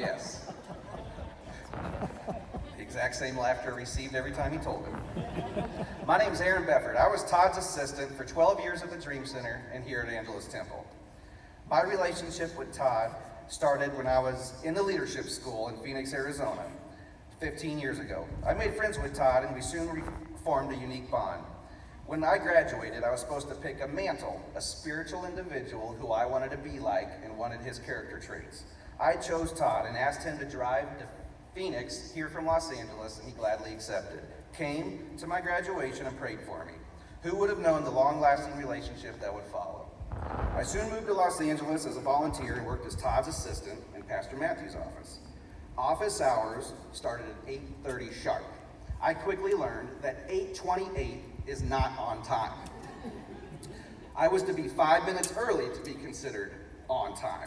Yes. The exact same laughter received every time he told him. My name is Aaron Befford. I was Todd's assistant for 12 years at the Dream Center and here at Angelus Temple. My relationship with Todd started when I was in the leadership school in Phoenix, Arizona, 15 years ago. I made friends with Todd and we soon formed a unique bond. When I graduated, I was supposed to pick a mantle, a spiritual individual who I wanted to be like and wanted his character traits. I chose Todd and asked him to drive to Phoenix, here from Los Angeles, and he gladly accepted. Came to my graduation and prayed for me. Who would have known the long-lasting relationship that would follow? I soon moved to Los Angeles as a volunteer and worked as Todd's assistant in Pastor Matthew's office. Office hours started at 8:30 sharp. I quickly learned that 8:28 is not on time. I was to be 5 minutes early to be considered on time.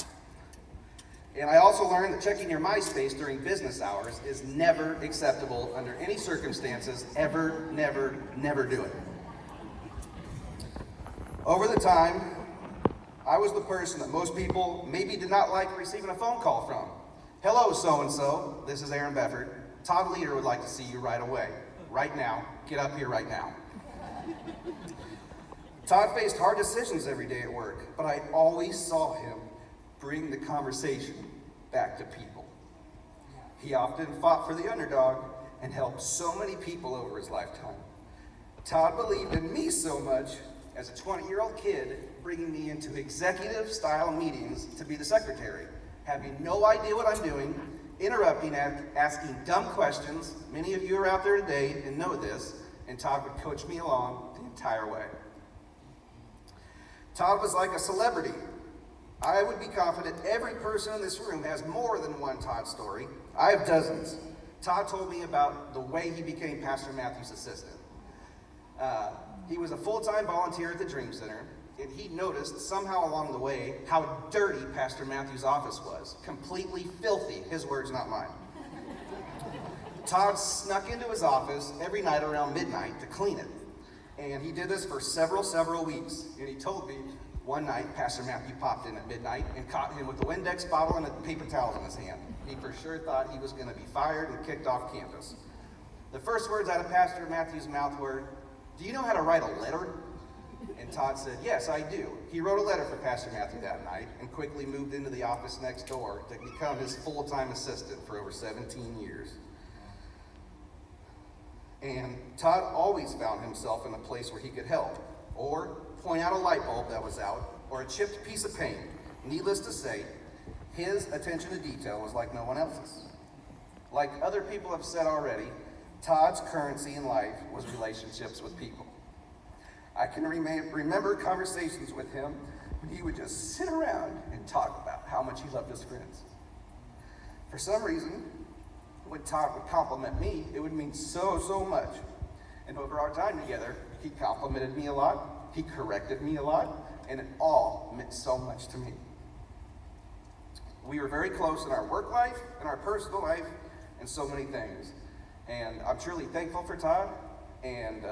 And I also learned that checking your MySpace during business hours is never acceptable under any circumstances. Ever, never, never do it. Over the time, I was the person that most people maybe did not like receiving a phone call from. Hello, so-and-so. This is Aaron Befford. Todd Leader would like to see you right away. Right now. Get up here right now. Todd faced hard decisions every day at work, but I always saw him bring the conversation back to people. He often fought for the underdog and helped so many people over his lifetime. Todd believed in me so much as a 20-year-old kid, bringing me into executive-style meetings to be the secretary, having no idea what I'm doing, interrupting, asking dumb questions. Many of you are out there today and know this, and Todd would coach me along the entire way. Todd was like a celebrity. I would be confident every person in this room has more than one Todd story. I have dozens. Todd told me about the way he became Pastor Matthew's assistant. He was a full-time volunteer at the Dream Center, and he noticed somehow along the way how dirty Pastor Matthew's office was. Completely filthy, his words, not mine. Todd snuck into his office every night around midnight to clean it. And he did this for several weeks. And he told me one night Pastor Matthew popped in at midnight and caught him with a Windex bottle and a paper towels in his hand. He for sure thought he was going to be fired and kicked off campus. The first words out of Pastor Matthew's mouth were, "Do you know how to write a letter?" And Todd said, "Yes, I do." He wrote a letter for Pastor Matthew that night and quickly moved into the office next door to become his full-time assistant for over 17 years. And Todd always found himself in a place where he could help, or point out a light bulb that was out, or a chipped piece of paint. Needless to say, his attention to detail was like no one else's. Like other people have said already, Todd's currency in life was relationships with people. I can remember conversations with him when he would just sit around and talk about how much he loved his friends. For some reason, when Todd would compliment me, it would mean so much. And over our time together, he complimented me a lot, he corrected me a lot, and it all meant so much to me. We were very close in our work life, in our personal life, and so many things. And I'm truly thankful for Todd, and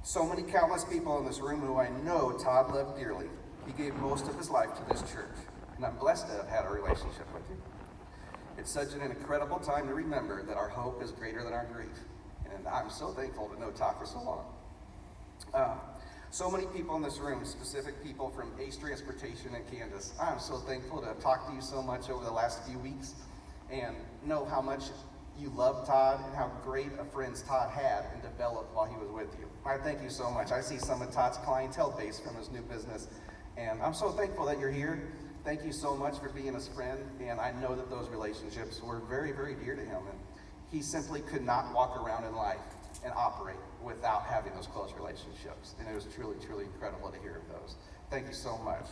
so many countless people in this room who I know Todd loved dearly. He gave most of his life to this church, and I'm blessed to have had a relationship with him. It's such an incredible time to remember that our hope is greater than our grief, and I'm so thankful to know Todd for so long. So many people in this room, specific people from Ace Transportation and Candace, I'm so thankful to have talked to you so much over the last few weeks and know how much you love Todd and how great a friends Todd had and developed while he was with you. I thank you so much. I see some of Todd's clientele base from his new business, and I'm so thankful that you're here. Thank you so much for being his friend, and I know that those relationships were very dear to him, and he simply could not walk around in life and operate without having those close relationships, and it was truly incredible to hear of those. Thank you so much.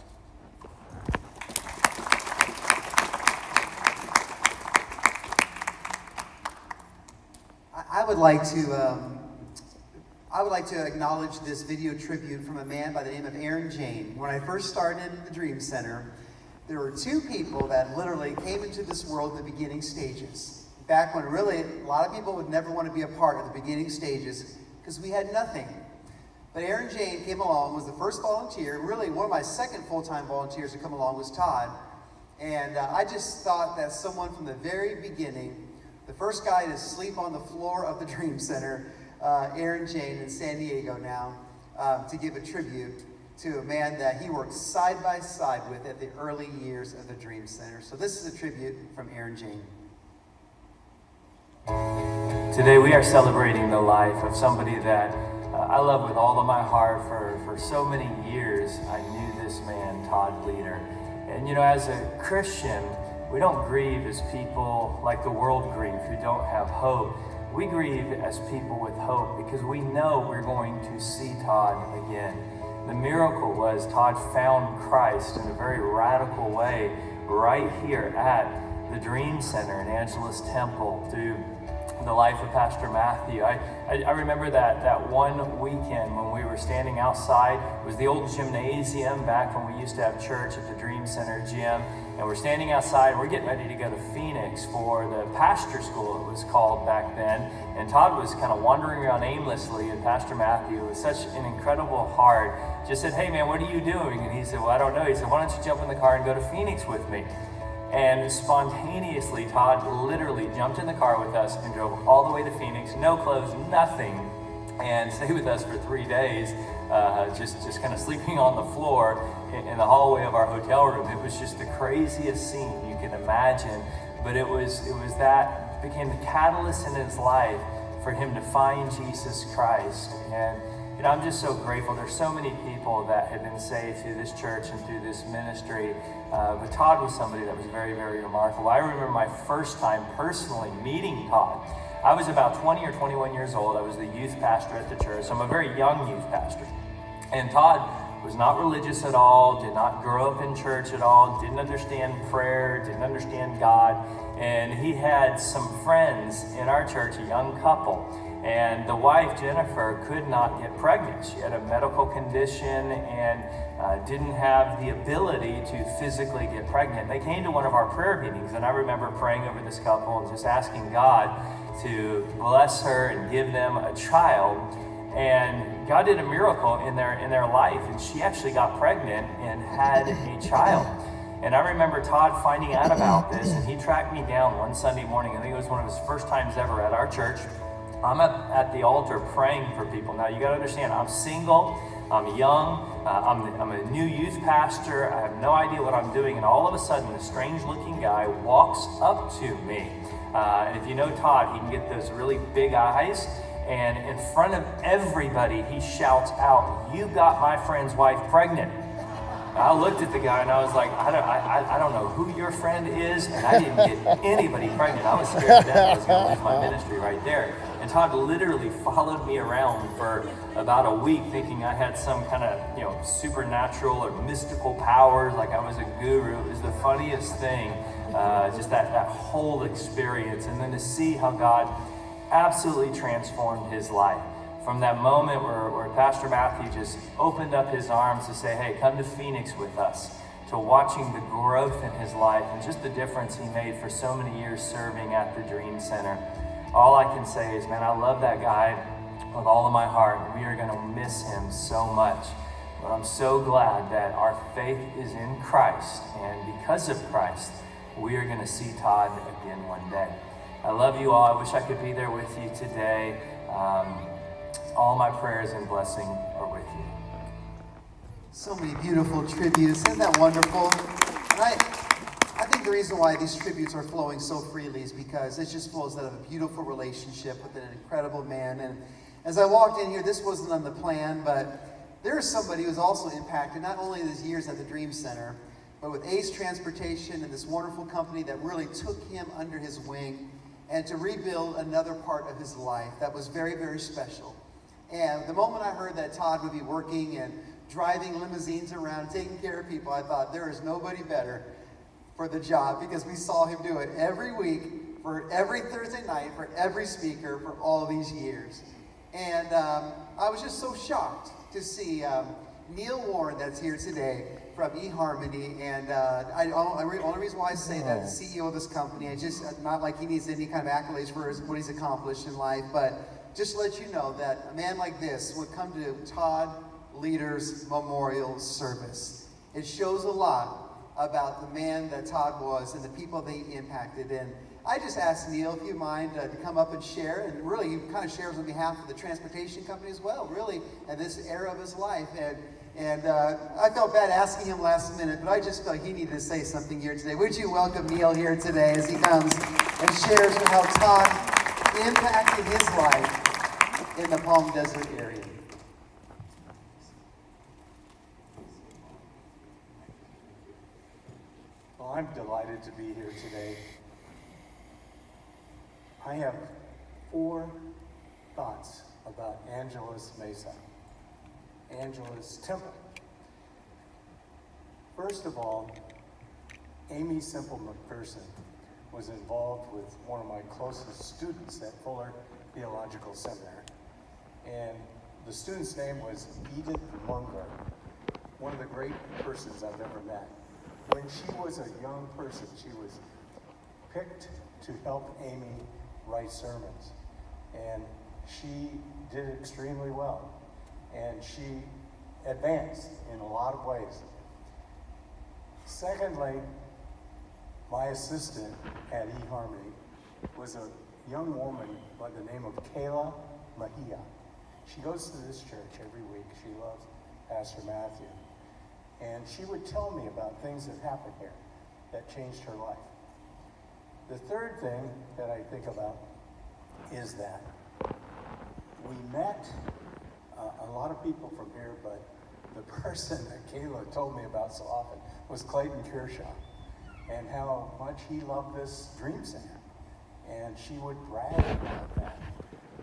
I would like to acknowledge this video tribute from a man by the name of Aaron Jane. When I first started the Dream Center, there were two people that literally came into this world in the beginning stages. Back when really a lot of people would never want to be a part of the beginning stages because we had nothing. But Aaron Jane came along, was the first volunteer. Really, one of my second full-time volunteers to come along was Todd. And I just thought that someone from the very beginning, the first guy to sleep on the floor of the Dream Center, Aaron Jane in San Diego now, to give a tribute to a man that he worked side by side with at the early years of the Dream Center. So this is a tribute from Aaron Jane. Today we are celebrating the life of somebody that I love with all of my heart. For so many years I knew this man, Todd Leader. And you know, as a Christian, we don't grieve as people like the world grieve, who don't have hope. We grieve as people with hope because we know we're going to see Todd again. The miracle was Todd found Christ in a very radical way right here at the Dream Center in Angelus Temple through the life of Pastor Matthew. I remember that one weekend when we were standing outside. It was the old gymnasium back when we used to have church at the Dream Center gym. And we're standing outside and we're getting ready to go to Phoenix for the pastor school, it was called back then. And Todd was kind of wandering around aimlessly, and Pastor Matthew, with such an incredible heart, just said, "Hey man, what are you doing?" And he said, "Well, I don't know." He said, "Why don't you jump in the car and go to Phoenix with me?" And spontaneously, Todd literally jumped in the car with us and drove all the way to Phoenix, no clothes, nothing, and stayed with us for 3 days, just kind of sleeping on the floor in the hallway of our hotel room. It was just the craziest scene you can imagine, but it was that became the catalyst in his life for him to find Jesus Christ. And you know, I'm just so grateful. There's so many people that have been saved through this church and through this ministry. But Todd was somebody that was very, very remarkable. I remember my first time personally meeting Todd. I was about 20 or 21 years old. I was the youth pastor at the church. So I'm a very young youth pastor. And Todd was not religious at all, did not grow up in church at all, didn't understand prayer, didn't understand God. And he had some friends in our church, a young couple. And the wife, Jennifer, could not get pregnant. She had a medical condition and didn't have the ability to physically get pregnant. They came to one of our prayer meetings, and I remember praying over this couple and just asking God to bless her and give them a child. And God did a miracle in their life, and she actually got pregnant and had a child. And I remember Todd finding out about this, and he tracked me down one Sunday morning. I think it was one of his first times ever at our church. I'm at the altar praying for people. Now you got to understand, I'm single, I'm young, I'm a new youth pastor, I have no idea what I'm doing, and all of a sudden a strange looking guy walks up to me. And if you know Todd, he can get those really big eyes, and in front of everybody he shouts out, "You got my friend's wife pregnant." I looked at the guy and I was like, I don't know who your friend is, and I didn't get anybody pregnant. I was scared to death I was going to lose my ministry right there. And Todd literally followed me around for about a week, thinking I had some kind of, supernatural or mystical powers, like I was a guru. It was the funniest thing, just that whole experience. And then to see how God absolutely transformed his life. From that moment where Pastor Matthew just opened up his arms to say, "Hey, come to Phoenix with us," to watching the growth in his life and just the difference he made for so many years serving at the Dream Center. All I can say is, man, I love that guy with all of my heart. We are going to miss him so much. But I'm so glad that our faith is in Christ, and because of Christ, we are going to see Todd again one day. I love you all. I wish I could be there with you today. All my prayers and blessing are with you. So many beautiful tributes. Isn't that wonderful? And I think the reason why these tributes are flowing so freely is because it just flows out of a beautiful relationship with an incredible man. And as I walked in here, this wasn't on the plan, but there is somebody who's also impacted not only his years at the Dream Center, but with Ace Transportation and this wonderful company that really took him under his wing and to rebuild another part of his life that was very, very special. And the moment I heard that Todd would be working and driving limousines around, taking care of people, I thought there is nobody better for the job, because we saw him do it every week, for every Thursday night, for every speaker for all these years. And I was just so shocked to see Neil Warren, that's here today from eHarmony. And the only reason why I say that, the CEO of this company, I just, not like he needs any kind of accolades for what he's accomplished in life, but just to let you know that a man like this would come to Todd Leader's memorial service. It shows a lot about the man that Todd was and the people that he impacted. And I just asked Neil, if you mind, to come up and share. And really, he kind of shares on behalf of the transportation company as well, really, at this era of his life. And I felt bad asking him last minute, but I just felt he needed to say something here today. Would you welcome Neil here today as he comes and shares how Todd impacted his life in the Palm Desert area? Well, I'm delighted to be here today. I have 4 thoughts about Angelus Mesa, Angelus Temple. First of all, Amy Semple McPherson was involved with one of my closest students at Fuller Theological Seminary. And the student's name was Edith Munger, one of the great persons I've ever met. When she was a young person, she was picked to help Amy write sermons. And she did extremely well. And she advanced in a lot of ways. Secondly, my assistant at eHarmony was a young woman by the name of Kayla Mahia. She goes to this church every week. She loves Pastor Matthew. And she would tell me about things that happened here that changed her life. The third thing that I think about is that we met a lot of people from here, but the person that Kayla told me about so often was Clayton Kershaw, and how much he loved this Dream Center. And she would brag about that.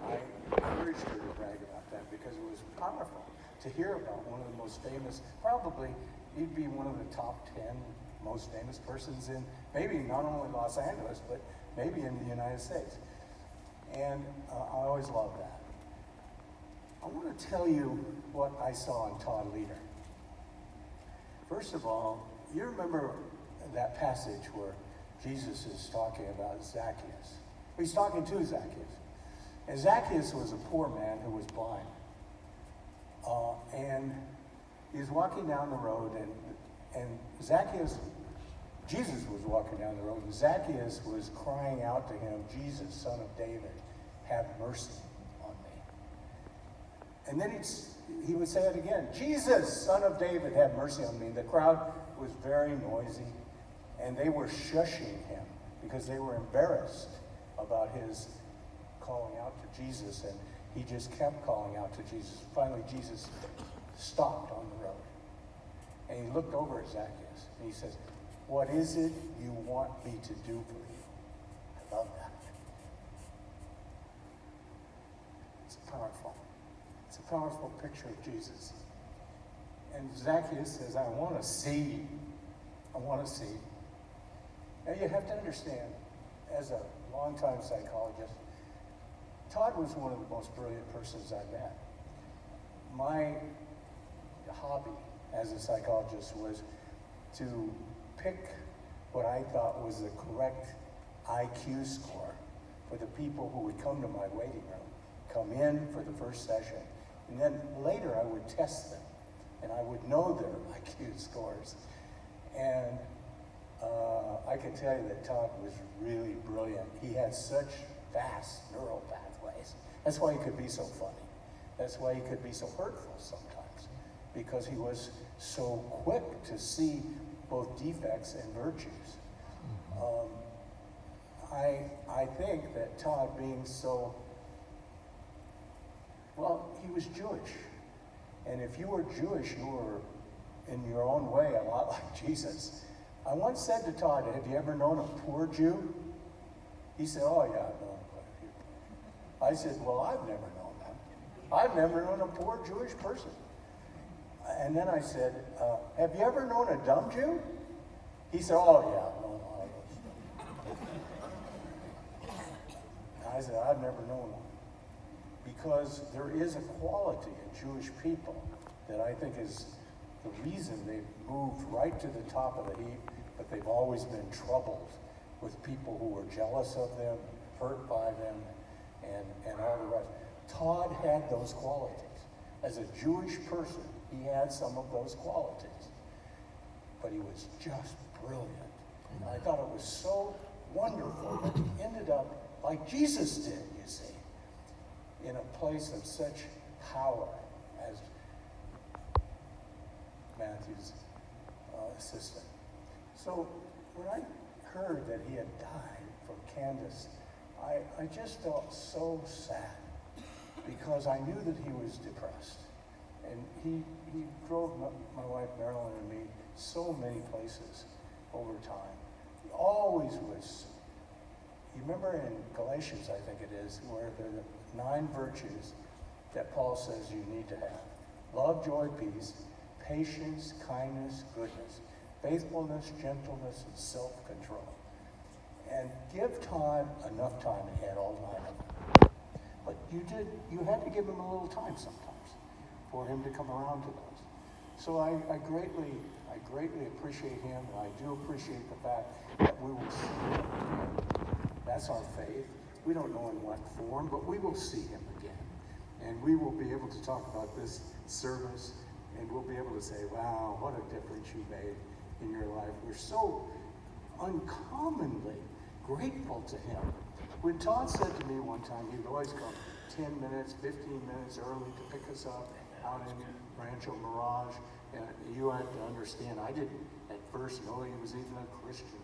I encouraged her to brag about that because it was powerful to hear about one of the most famous, probably he'd be one of the top 10 most famous persons in maybe not only Los Angeles, but maybe in the United States. And I always loved that. I want to tell you what I saw in Todd Leader. First of all, you remember that passage where Jesus is talking about Zacchaeus. He's talking to Zacchaeus. And Zacchaeus was a poor man who was blind. And he was walking down the road, and Zacchaeus, Jesus was walking down the road, and Zacchaeus was crying out to him, Jesus, Son of David, have mercy on me. And then he would say it again, Jesus, Son of David, have mercy on me. The crowd was very noisy, and they were shushing him because they were embarrassed about his calling out to Jesus, and he just kept calling out to Jesus. Finally, Jesus stopped on the road, and he looked over at Zacchaeus, and he says, what is it you want me to do for you? I love that. It's powerful. It's a powerful picture of Jesus. And Zacchaeus says, I want to see. I want to see. Now you have to understand, as a longtime psychologist, Todd was one of the most brilliant persons I met. My hobby as a psychologist was to pick what I thought was the correct IQ score for the people who would come to my waiting room, come in for the first session, and then later I would test them, and I would know their IQ scores. And I can tell you that Todd was really brilliant. He had such vast neural pathways. That's why he could be so funny. That's why he could be so hurtful sometimes, because he was so quick to see both defects and virtues. I think that Todd being so, well, he was Jewish. And if you were Jewish, you were in your own way a lot like Jesus. I once said to Todd, have you ever known a poor Jew? He said, oh yeah, I've known quite a few. I said, well, I've never known them. I've never known a poor Jewish person. And then I said, have you ever known a dumb Jew? He said, oh yeah, I've known all those. I said, I've never known one. Because there is a quality in Jewish people that I think is the reason they've moved right to the top of the heap, but they've always been troubled with people who were jealous of them, hurt by them, and all the rest. Todd had those qualities. As a Jewish person, he had some of those qualities. But he was just brilliant. And I thought it was so wonderful that he ended up like Jesus did, you see, in a place of such power as Matthew's assistant. So when I heard that he had died from Candace, I just felt so sad because I knew that he was depressed. And he drove my wife Marilyn and me so many places over time. He always was. You remember in Galatians, I think it is, where there are the 9 virtues that Paul says you need to have. Love, joy, peace, patience, kindness, goodness, faithfulness, gentleness, and self-control. And give Todd enough time, and he had all 9 of them. But you had to give him a little time sometimes for him to come around to those. So I greatly appreciate him, and I do appreciate the fact that we will see him again. That's our faith. We don't know in what form, but we will see him again. And we will be able to talk about this service, and we'll be able to say, wow, what a difference you made in your life. We're so uncommonly grateful to him. When Todd said to me one time, he'd always come 10 minutes, 15 minutes early to pick us up out in Rancho Mirage. And you have to understand, I didn't at first know he was even a Christian.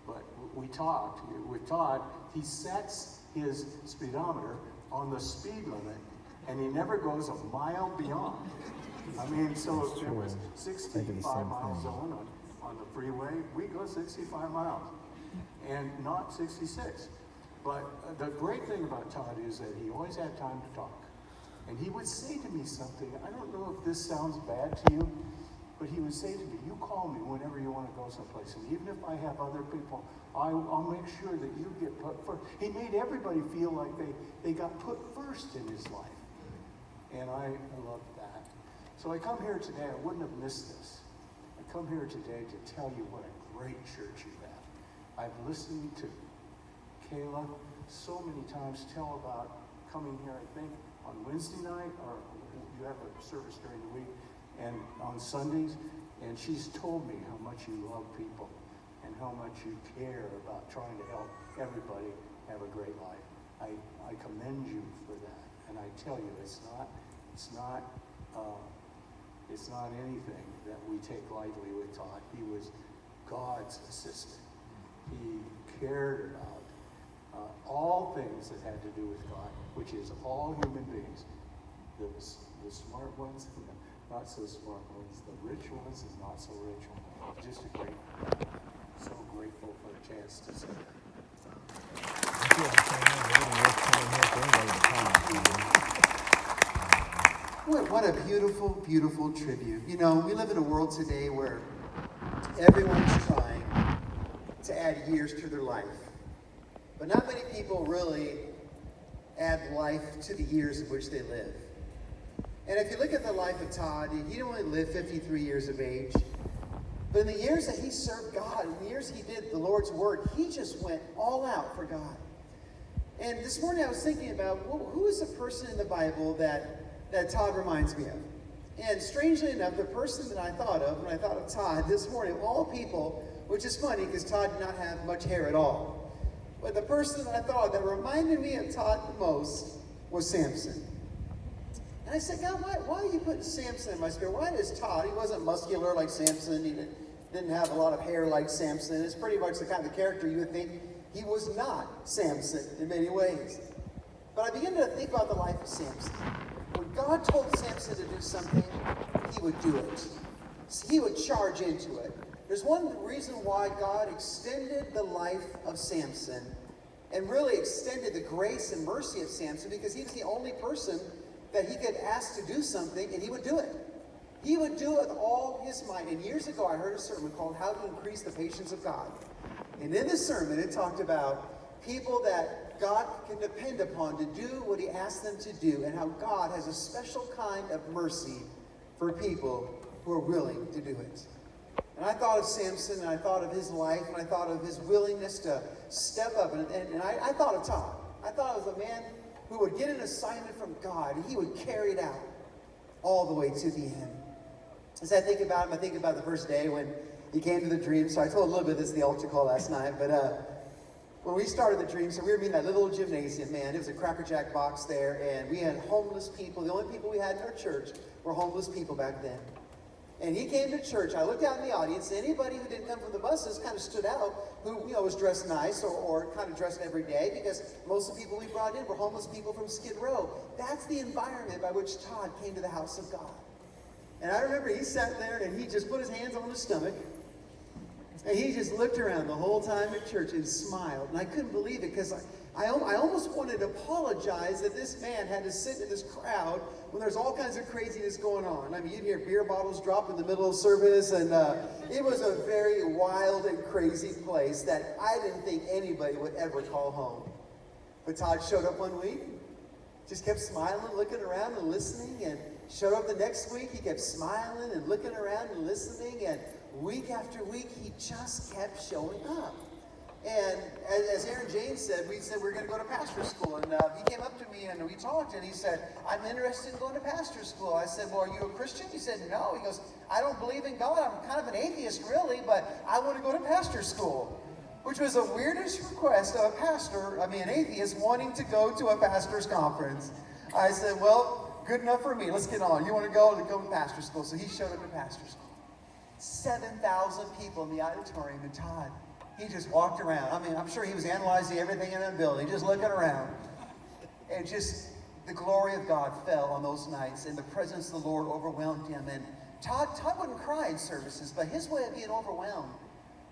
But we talked with Todd. He sets his speedometer on the speed limit, and he never goes a mile beyond. I mean, so if there was 65 mile zone on the freeway, we go 65 miles, and not 66. But the great thing about Todd is that he always had time to talk. And he would say to me something, I don't know if this sounds bad to you, but he would say to me, you call me whenever you want to go someplace. And even if I have other people, I'll make sure that you get put first. He made everybody feel like they got put first in his life. And I loved that. So I come here today, I wouldn't have missed this. I come here today to tell you what a great church you have. I've listened to Kayla so many times tell about coming here, I think, on Wednesday night, or you have a service during the week, and on Sundays, and she's told me how much you love people and how much you care about trying to help everybody have a great life. I commend you for that, and I tell you, it's not anything that we take lightly with Todd. He was God's assistant. He cared about all things that had to do with God, which is all human beings, the smart ones, and the not so smart ones, the rich ones, and not so rich ones. Just a great, so grateful for the chance to say that. What a beautiful, beautiful tribute. You know, we live in a world today where everyone's trying to add years to their life. But not many people really add life to the years of which they live. And if you look at the life of Todd, he only lived 53 years of age. But in the years that he served God, in the years he did the Lord's work, he just went all out for God. And this morning I was thinking about, who is the person in the Bible that Todd reminds me of? And strangely enough, the person that I thought of when I thought of Todd this morning, of all people, which is funny because Todd did not have much hair at all. But the person that I thought that reminded me of Todd the most was Samson. And I said, God, why are you putting Samson in my spirit? Why does Todd? He wasn't muscular like Samson. He didn't have a lot of hair like Samson. It's pretty much the kind of character you would think he was not Samson in many ways. But I began to think about the life of Samson. When God told Samson to do something, he would do it. He would charge into it. There's one reason why God extended the life of Samson and really extended the grace and mercy of Samson, because he was the only person that he could ask to do something and he would do it. He would do it with all his might. And years ago I heard a sermon called How to Increase the Patience of God. And in this sermon it talked about people that God can depend upon to do what he asked them to do, and how God has a special kind of mercy for people who are willing to do it. And I thought of Samson, and I thought of his life, and I thought of his willingness to step up. And I thought of Todd. I thought of a man who would get an assignment from God, and he would carry it out all the way to the end. As I think about him, I think about the first day when he came to the Dream. So I told a little bit of this at the altar call last night, but when we started the Dream, so we were meeting that little gymnasium, man. It was a Cracker Jack box there, and we had homeless people. The only people we had in our church were homeless people back then. And he came to church. I looked out in the audience. Anybody who didn't come from the buses kind of stood out, who was dressed nice or kind of dressed every day, because most of the people we brought in were homeless people from Skid Row. That's the environment by which Todd came to the house of God. And I remember he sat there and he just put his hands on his stomach, and he just looked around the whole time at church and smiled. And I couldn't believe it, because I almost wanted to apologize that this man had to sit in this crowd when there's all kinds of craziness going on. I mean, you'd hear beer bottles drop in the middle of service, and it was a very wild and crazy place that I didn't think anybody would ever call home. But Todd showed up one week, just kept smiling, looking around and listening, and showed up the next week, he kept smiling and looking around and listening, and week after week, he just kept showing up. And as Aaron James said, we said we're going to go to pastor school. And he came up to me and we talked, and he said, I'm interested in going to pastor school. I said, well, are you a Christian? He said, no. He goes, I don't believe in God. I'm kind of an atheist, really, but I want to go to pastor school. Which was the weirdest request of a pastor, an atheist, wanting to go to a pastor's conference. I said, well, good enough for me. Let's get on. You want to go to pastor school? So he showed up at pastor school. 7,000 people in the auditorium, and Todd, he just walked around. I'm sure he was analyzing everything in that building, just looking around. And just the glory of God fell on those nights, and the presence of the Lord overwhelmed him. And Todd wouldn't cry in services, but his way of being overwhelmed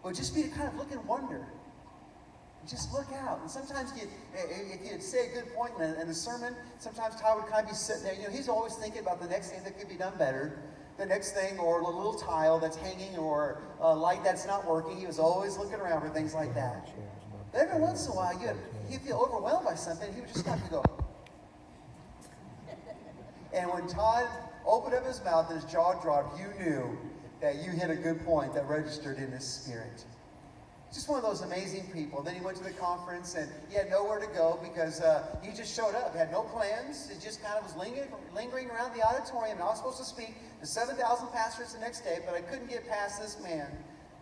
would just be to kind of look in wonder. Just look out. And sometimes if you'd say a good point in a sermon, sometimes Todd would kind of be sitting there. He's always thinking about the next thing that could be done better. The next thing, or a little tile that's hanging, or a light that's not working. He was always looking around for things like that. But every once in a while, you'd feel overwhelmed by something, he would just have to go. And when Todd opened up his mouth and his jaw dropped, you knew that you hit a good point that registered in his spirit. Just one of those amazing people. Then he went to the conference, and he had nowhere to go because he just showed up. He had no plans. He just kind of was lingering around the auditorium. And I was supposed to speak to 7,000 pastors the next day, but I couldn't get past this man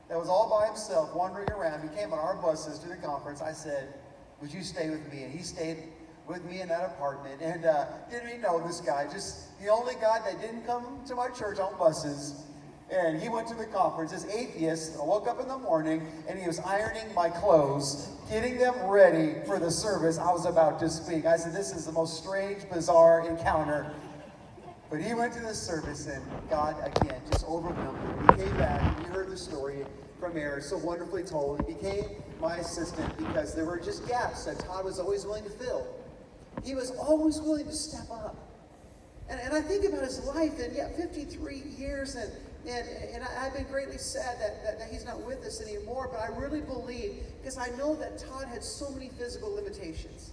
that was all by himself wandering around. He came on our buses to the conference. I said, would you stay with me? And he stayed with me in that apartment. And didn't even know this guy. Just the only guy that didn't come to my church on buses. And he went to the conference, this atheist. I woke up in the morning, and he was ironing my clothes, getting them ready for the service I was about to speak. I said, this is the most strange, bizarre encounter. But he went to the service, and God, again, just overwhelmed him. He came back, and you heard the story from Aaron, so wonderfully told. He became my assistant because there were just gaps that Todd was always willing to fill. He was always willing to step up. And I think about his life, and 53 years, and I've been greatly sad that he's not with us anymore, but I really believe, because I know that Todd had so many physical limitations.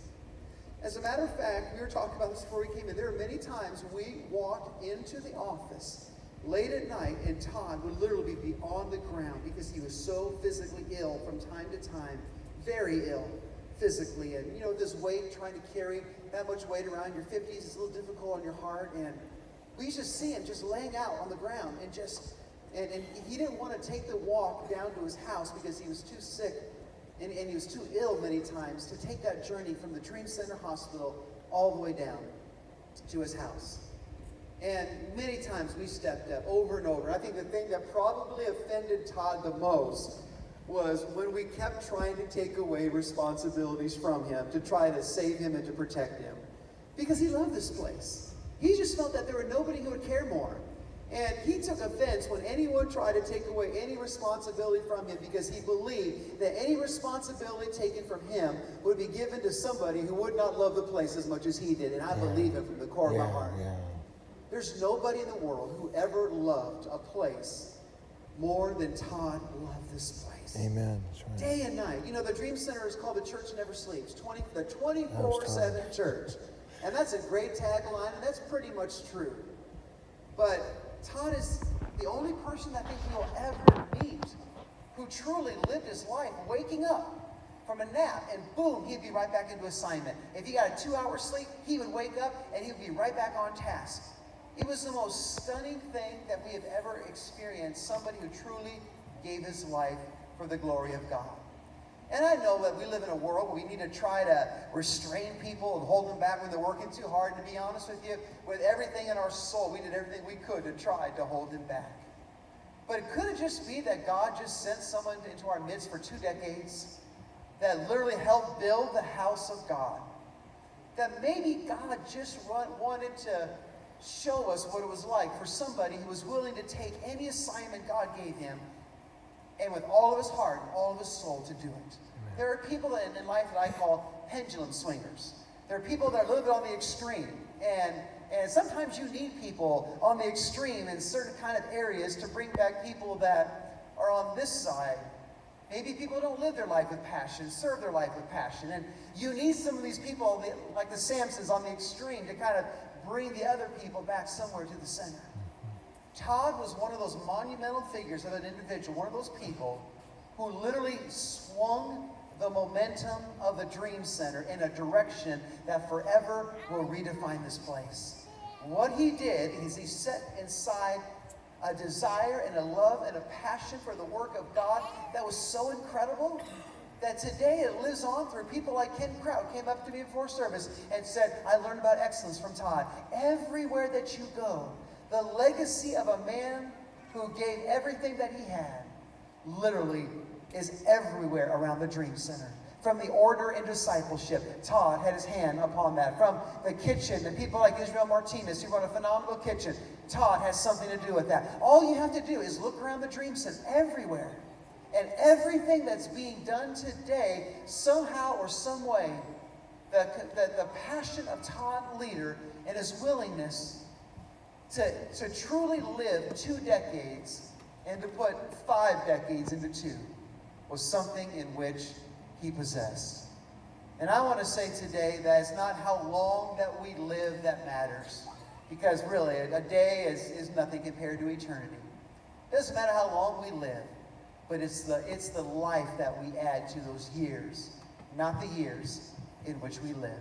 As a matter of fact, we were talking about this before we came in. There are many times we walked into the office late at night, and Todd would literally be on the ground because he was so physically ill from time to time, very ill physically. And this weight, trying to carry that much weight around your 50s is a little difficult on your heart. And we used to see him just laying out on the ground and he didn't want to take the walk down to his house because he was too sick and he was too ill many times to take that journey from the Dream Center Hospital all the way down to his house. And many times we stepped up over and over. I think the thing that probably offended Todd the most was when we kept trying to take away responsibilities from him to try to save him and to protect him. Because he loved this place. He just felt that there were nobody who would care more. And he took offense when anyone tried to take away any responsibility from him because he believed that any responsibility taken from him would be given to somebody who would not love the place as much as he did. And I believe it from the core of my heart. There's nobody in the world who ever loved a place more than Todd loved this place. Amen. That's right. Day and night. The Dream Center is called The Church Never Sleeps. The 24/7 church. And that's a great tagline, and that's pretty much true. But Todd is the only person I think we'll ever meet who truly lived his life waking up from a nap, and boom, he'd be right back into assignment. If he got a 2-hour sleep, he would wake up and he'd be right back on task. It was the most stunning thing that we have ever experienced, somebody who truly gave his life for the glory of God. And I know that we live in a world where we need to try to restrain people and hold them back when they're working too hard. To be honest with you, with everything in our soul, we did everything we could to try to hold them back. But could it just be that God just sent someone into our midst for 2 decades that literally helped build the house of God? That maybe God just wanted to show us what it was like for somebody who was willing to take any assignment God gave him and with all of his heart and all of his soul to do it. Amen. There are people in life that I call pendulum swingers. There are people that are a little bit on the extreme. And sometimes you need people on the extreme in certain kind of areas to bring back people that are on this side. Maybe people don't live their life with passion, serve their life with passion. And you need some of these people, like the Samsons on the extreme, to kind of bring the other people back somewhere to the center. Todd was one of those monumental figures of an individual, one of those people who literally swung the momentum of the Dream Center in a direction that forever will redefine this place. What he did is he set inside a desire and a love and a passion for the work of God that was so incredible that today it lives on through people like Ken Kraut came up to me before service and said, I learned about excellence from Todd. Everywhere that you go, the legacy of a man who gave everything that he had literally is everywhere around the Dream Center. From the order and discipleship, Todd had his hand upon that. From the kitchen, and people like Israel Martinez, who run a phenomenal kitchen, Todd has something to do with that. All you have to do is look around the Dream Center, everywhere. And everything that's being done today, somehow or some way, the passion of Todd Leader and his willingness to truly live 2 decades and to put 5 decades into 2 was something in which he possessed. And I want to say today that it's not how long that we live that matters. Because really, a day is nothing compared to eternity. It doesn't matter how long we live, but it's the life that we add to those years, not the years in which we live.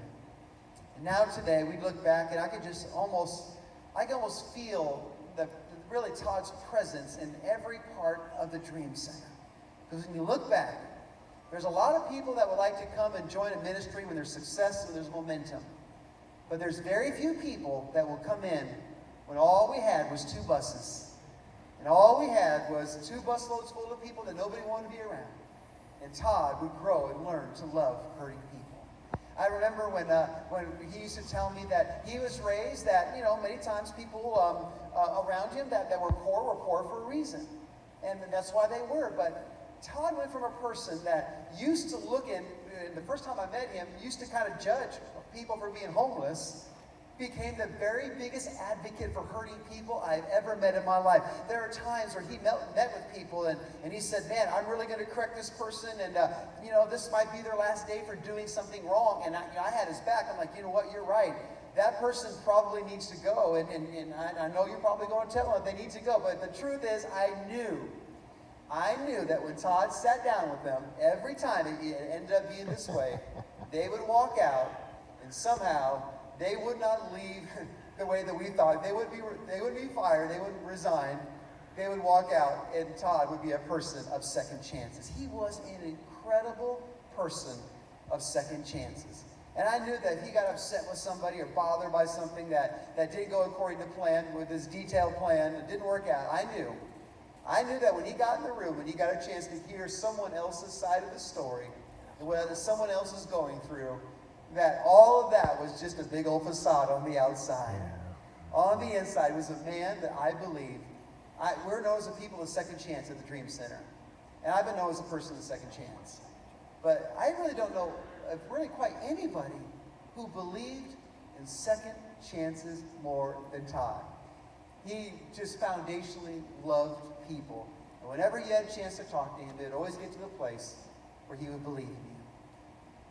And now today, we look back and I can almost feel really Todd's presence in every part of the Dream Center. Because when you look back, there's a lot of people that would like to come and join a ministry when there's success and there's momentum. But there's very few people that will come in when all we had was 2 buses. And all we had was 2 busloads full of people that nobody wanted to be around. And Todd would grow and learn to love hurting people. I remember when he used to tell me that he was raised that, many times people around him that were poor for a reason. And that's why they were. But Todd went from a person that used to look in the first time I met him, used to kind of judge people for being homeless, became the very biggest advocate for hurting people I've ever met in my life. There are times where he met with people and he said, man, I'm really going to correct this person and, this might be their last day for doing something wrong. And I had his back. I'm like, you know what, you're right. That person probably needs to go. And I know you're probably going to tell them they need to go. But the truth is, I knew that when Todd sat down with them, every time it ended up being this way, they would walk out and somehow they would not leave the way that we thought. They would be fired. They would resign. They would walk out, and Todd would be a person of second chances. He was an incredible person of second chances. And I knew that if he got upset with somebody or bothered by something that didn't go according to plan, with his detailed plan, it didn't work out, I knew that when he got in the room and he got a chance to hear someone else's side of the story, what someone else is going through, that all of that was just a big old facade on the outside. Yeah. On the inside was a man that I believe, we're known as the people of second chance at the Dream Center. And I've been known as a person of second chance. But I really don't know really quite anybody who believed in second chances more than Todd. He just foundationally loved people. And whenever you had a chance to talk to him, they'd always get to the place where he would believe in you.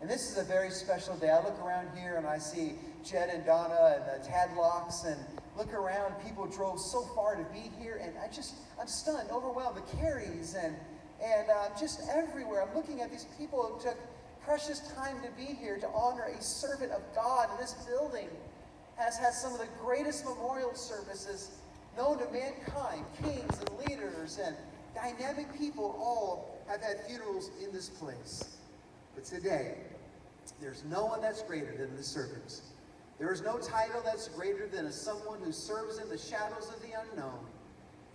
And this is a very special day. I look around here and I see Jed and Donna and the Tadlocks, and look around, people drove so far to be here, and I'm stunned, overwhelmed. The Carries and just everywhere. I'm looking at these people who took precious time to be here to honor a servant of God. And this building has had some of the greatest memorial services known to mankind, kings and leaders and Dynamic people all have had funerals in this place. But today, there's no one that's greater than the servant. There is no title that's greater than someone who serves in the shadows of the unknown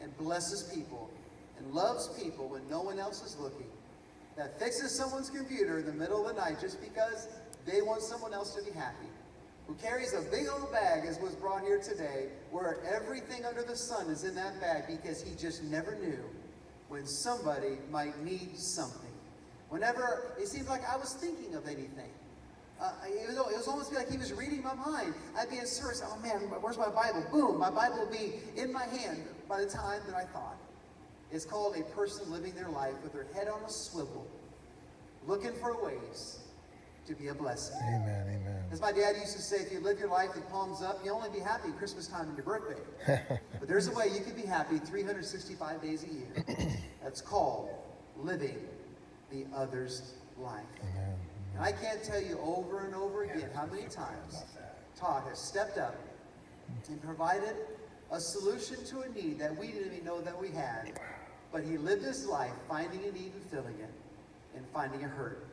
and blesses people and loves people when no one else is looking. That fixes someone's computer in the middle of the night just because they want someone else to be happy. Who carries a big old bag, as was brought here today, where everything under the sun is in that bag because he just never knew when somebody might need something. Whenever it seemed like I was thinking of anything. It was almost like he was reading my mind. I'd be in service, oh man, where's my Bible? Boom, my Bible will be in my hand by the time that I thought. It's called a person living their life with their head on a swivel, looking for ways to be a blessing. Amen, amen. As my dad used to say, if you live your life with palms up, you'll only be happy Christmas time and your birthday. But there's a way you can be happy 365 days a year. That's called living the other's life. Amen. And I can't tell you over and over again how many times Todd has stepped up and provided a solution to a need that we didn't even know that we had. But he lived his life finding a need and filling it, and finding a hurt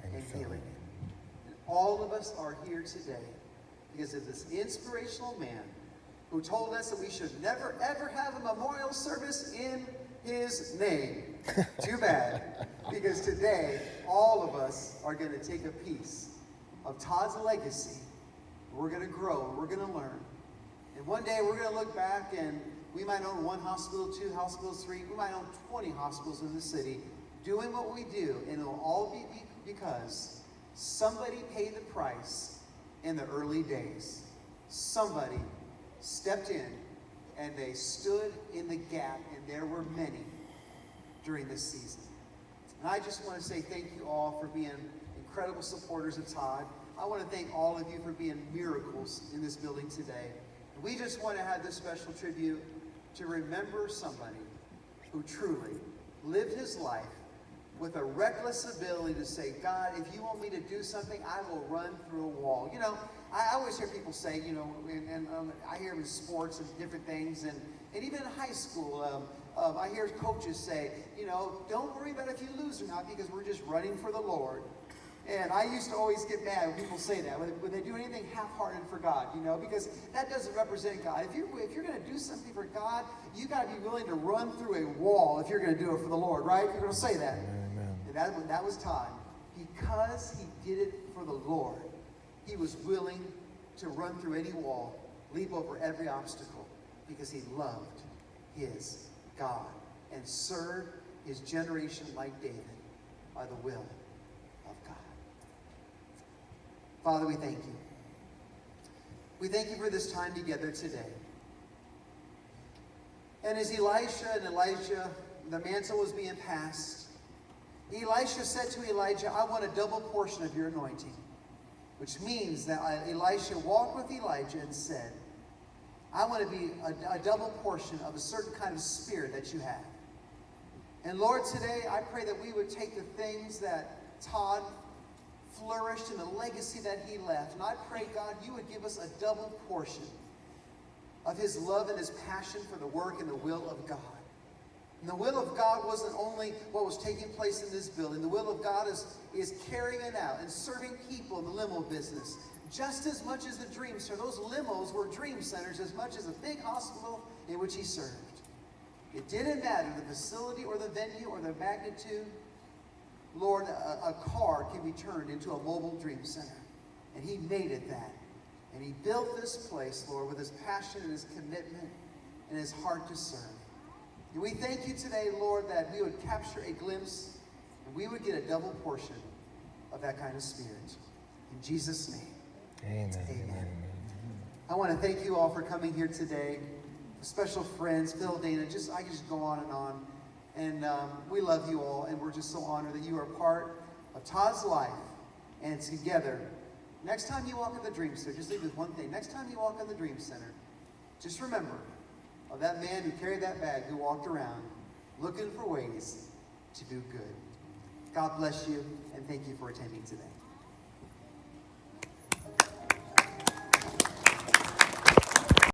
and healing it. And all of us are here today because of this inspirational man who told us that we should never ever have a memorial service in his name. Too bad, because today all of us are going to take a piece of Todd's legacy. We're going to grow, we're going to learn. And one day we're going to look back and we might own 1 hospital, 2 hospitals, 3, we might own 20 hospitals in the city doing what we do, and it'll all be because somebody paid the price in the early days. Somebody stepped in and they stood in the gap, and there were many during this season. And I just want to say thank you all for being incredible supporters of Todd. I want to thank all of you for being miracles in this building today. We just want to have this special tribute to remember somebody who truly lived his life with a reckless ability to say, God, if you want me to do something, I will run through a wall. You know, I always hear people say, you know, and I hear them in sports and different things, and even in high school, I hear coaches say, you know, don't worry about if you lose or not because we're just running for the Lord. And I used to always get mad when people say that, when they do anything half-hearted for God, you know, because that doesn't represent God. If you're going to do something for God, you got to be willing to run through a wall if you're going to do it for the Lord, right? You're going to say that. Amen. And that was Todd. Because he did it for the Lord, he was willing to run through any wall, leap over every obstacle, because he loved his God and served his generation like David by the will of God. Father, we thank you. We thank you for this time together today. And as Elisha and Elijah, the mantle was being passed, Elisha said to Elijah, I want a double portion of your anointing. Which means that Elisha walked with Elijah and said, I want to be a double portion of a certain kind of spirit that you have. And Lord, today I pray that we would take the things that Todd flourished and the legacy that he left. And I pray, God, you would give us a double portion of his love and his passion for the work and the will of God. And the will of God wasn't only what was taking place in this building. The will of God is carrying it out and serving people in the limo business. Just as much as the Dream Center. Those limos were dream centers as much as a big hospital in which he served. It didn't matter the facility or the venue or the magnitude. Lord, a car can be turned into a mobile dream center. And he made it that. And he built this place, Lord, with his passion and his commitment and his heart to serve. And we thank you today, Lord, that we would capture a glimpse and we would get a double portion of that kind of spirit. In Jesus' name. Amen. Amen. I want to thank you all for coming here today. Special friends, Phil, Dana, I can just go on and on. And we love you all, and we're just so honored that you are part of Todd's life. And together, next time you walk in the Dream Center, just leave with one thing. Next time you walk in the Dream Center, just remember of that man who carried that bag, who walked around looking for ways to do good. God bless you, and thank you for attending today.